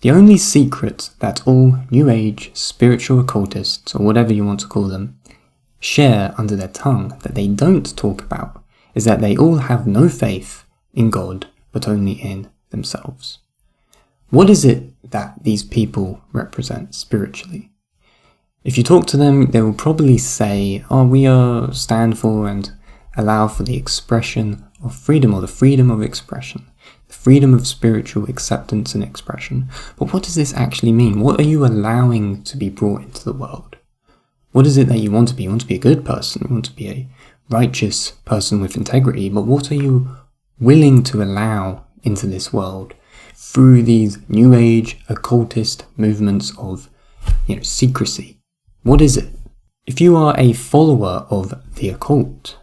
The only secret that all New Age spiritual occultists, or whatever you want to call them, share under their tongue that they don't talk about is that they all have no faith in God, but only in themselves. What is it that these people represent spiritually? If you talk to them, they will probably say, we stand for and allow for the expression of freedom, or the freedom of expression, the freedom of spiritual acceptance and expression. But what does this actually mean? What are you allowing to be brought into the world? What is it that you want to be? You want to be a good person, you want to be a righteous person with integrity, but what are you willing to allow into this world through these New Age occultist movements of, secrecy? What is it? If you are a follower of the occult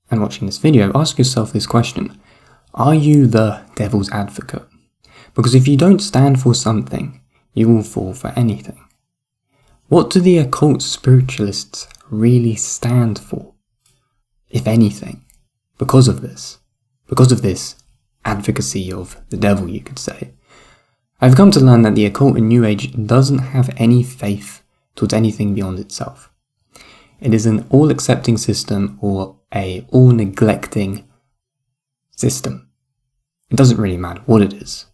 and watching this video, ask yourself this question. Are you the devil's advocate? Because if you don't stand for something, you will fall for anything. What do the occult spiritualists really stand for, if anything, because of this advocacy of the devil, you could say? I've come to learn that the occult in New Age doesn't have any faith towards anything beyond itself. It is an all-accepting system or a all-neglecting system. It doesn't really matter what it is.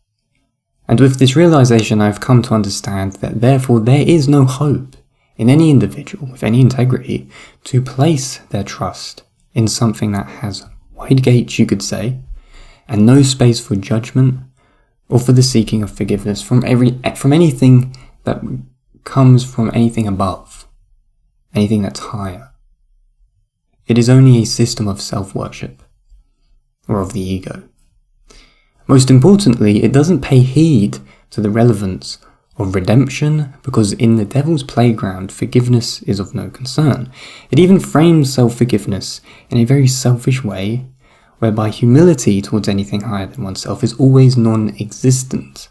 And with this realization, I've come to understand that therefore there is no hope in any individual with any integrity to place their trust in something that has wide gates, you could say, and no space for judgment or for the seeking of forgiveness from anything that comes from anything above, anything that's higher. It is only a system of self-worship, or of the ego. Most importantly, it doesn't pay heed to the relevance of redemption, because in the devil's playground, forgiveness is of no concern. It even frames self-forgiveness in a very selfish way, whereby humility towards anything higher than oneself is always non-existent.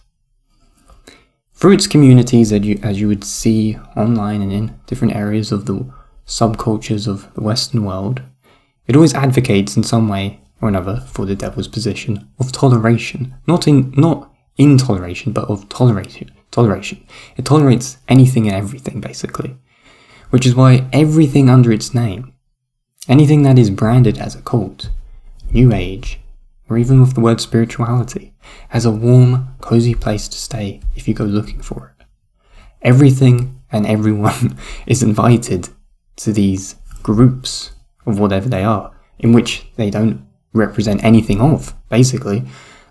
Through its communities, as you would see online and in different areas of the subcultures of the Western world, it always advocates in some way or another for the devil's position of toleration. Not intoleration, but of toleration. It tolerates anything and everything, basically. Which is why everything under its name, anything that is branded as a cult, New Age, or even with the word spirituality, has a warm, cozy place to stay if you go looking for it. Everything and everyone is invited to these groups of whatever they are, in which they don't represent anything of, basically.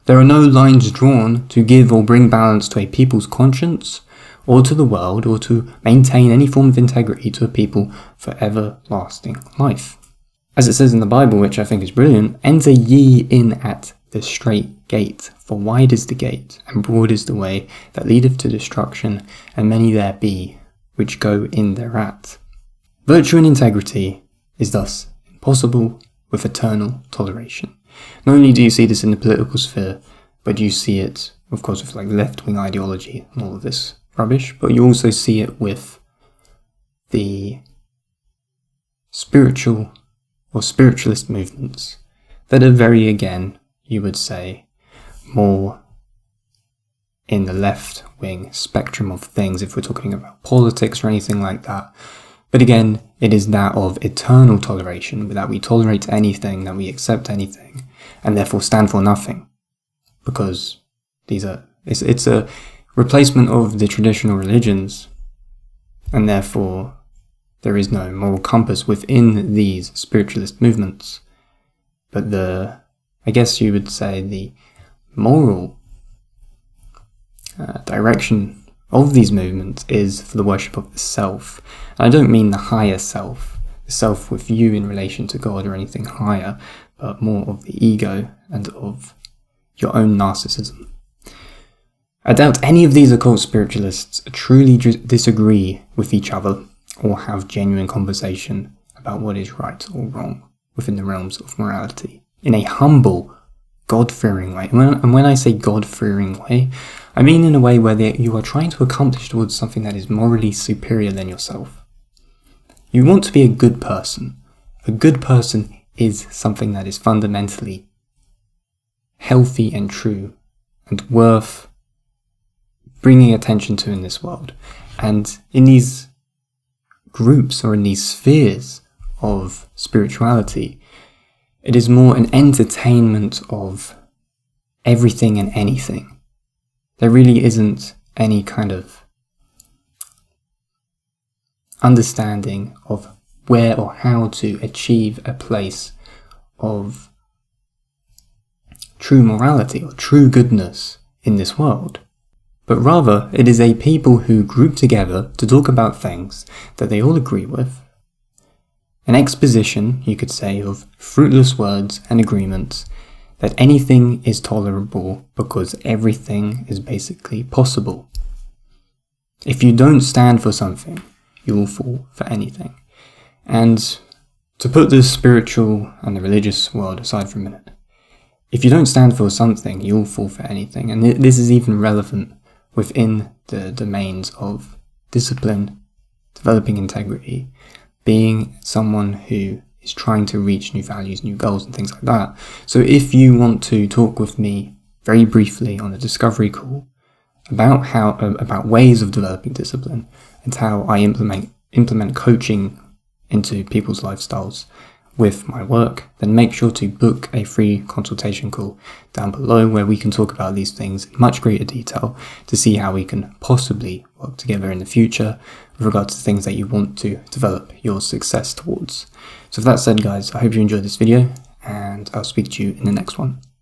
There are no lines drawn to give or bring balance to a people's conscience, or to the world, or to maintain any form of integrity to a people for everlasting life. As it says in the Bible, which I think is brilliant, enter ye in at the strait gate, for wide is the gate, and broad is the way that leadeth to destruction, and many there be which go in thereat. Virtue and integrity is thus impossible with eternal toleration. Not only do you see this in the political sphere, but you see it, of course, with left-wing ideology and all of this rubbish, but you also see it with the spiritual or spiritualist movements that are very, again, you would say, more in the left-wing spectrum of things, if we're talking about politics or anything like that. But again, it is that of eternal toleration, that we tolerate anything, that we accept anything, and therefore stand for nothing. Because it's a replacement of the traditional religions, and therefore there is no moral compass within these spiritualist movements. But I guess you would say the moral direction of these movements is for the worship of the self. And I don't mean the higher self, the self with you in relation to God or anything higher, but more of the ego and of your own narcissism. I doubt any of these occult spiritualists truly disagree with each other or have genuine conversation about what is right or wrong within the realms of morality in a humble, God-fearing way. And when I say God-fearing way, I mean in a way where you are trying to accomplish towards something that is morally superior than yourself. You want to be a good person. A good person is something that is fundamentally healthy and true and worth bringing attention to in this world. And in these groups or in these spheres of spirituality, it is more an entertainment of everything and anything. There really isn't any kind of understanding of where or how to achieve a place of true morality or true goodness in this world. But rather, it is a people who group together to talk about things that they all agree with. An exposition, you could say, of fruitless words and agreements, that anything is tolerable because everything is basically possible. If you don't stand for something, you will fall for anything. And to put the spiritual and the religious world aside for a minute, if you don't stand for something, you'll fall for anything. And this is even relevant within the domains of discipline, developing integrity, being someone who is trying to reach new values, new goals and things like that. So if you want to talk with me very briefly on a discovery call about ways of developing discipline and how I implement coaching into people's lifestyles with my work, then make sure to book a free consultation call down below where we can talk about these things in much greater detail to see how we can possibly work together in the future with regards to things that you want to develop your success towards. So with that said, guys, I hope you enjoyed this video and I'll speak to you in the next one.